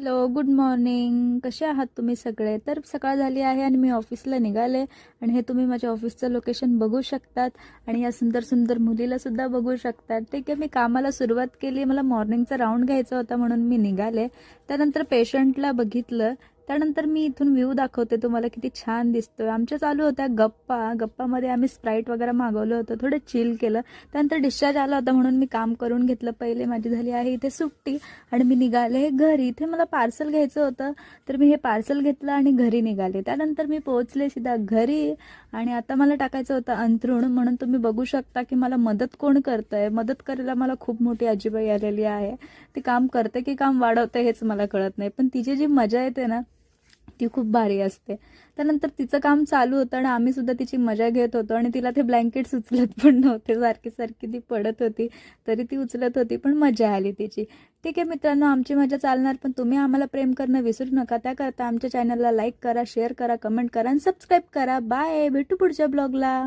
Hello, good morning. कसे आहात तुम्ही सगळे? तर सकाळ झाली आहे आणि मी ऑफिसला निघाले आणि हे तुम्ही माझ्या ऑफिसचं लोकेशन बघू शकतात आणि या सुंदर सुंदर मुलीला सुद्धा बघू शकतात. ठीक आहे, मी कामाला सुरुवात केली. मला मॉर्निंगचा राऊंड घ्यायचा होता म्हणून मी निघाले. त्यानंतर पेशंटला बघितलं. त्यानंतर मी इथून व्ह्यू दाखवते तुम्हाला, किती छान दिसतोय. आमच्या चालू होत्या गप्पामध्ये आम्ही स्प्राईट वगैरे मागवलं होतं, थोडं चिल केलं. त्यानंतर डिस्चार्ज आला होता म्हणून मी काम करून घेतलं. पहिले माझी झाली आहे इथे सुट्टी आणि मी निघाले घरी. इथे मला पार्सल घ्यायचं होतं, तर मी हे पार्सल घेतलं आणि घरी निघाले. त्यानंतर मी पोहोचले सीधा घरी आणि आता मला टाकायचं होतं अंथरूण, म्हणून तुम्ही बघू शकता की मला मदत कोण करतंय. मदत करायला मला खूप मोठी आजीबाई आलेली आहे. ती काम करते की काम वाढवते हेच मला कळत नाही, पण तिची जी मजा येते ना ती खूप भारी असते. त्यानंतर तिचं काम चालू होतं आणि आम्ही सुद्धा तिची मजा घेत होतो आणि तिला ते ब्लँकेट्स उचलत पण नव्हते. सारखी सारखी ती पडत होती तरी ती उचलत होती, पण मजा आली तिची. ठीक आहे मित्रांनो, आमची मजा चालणार, पण तुम्ही आम्हाला प्रेम करणं विसरू नका. त्याकरता आमच्या चॅनलला लाईक करा, शेअर करा, कमेंट करा आणि सबस्क्राईब करा. बाय, भेटू पुढच्या ब्लॉगला.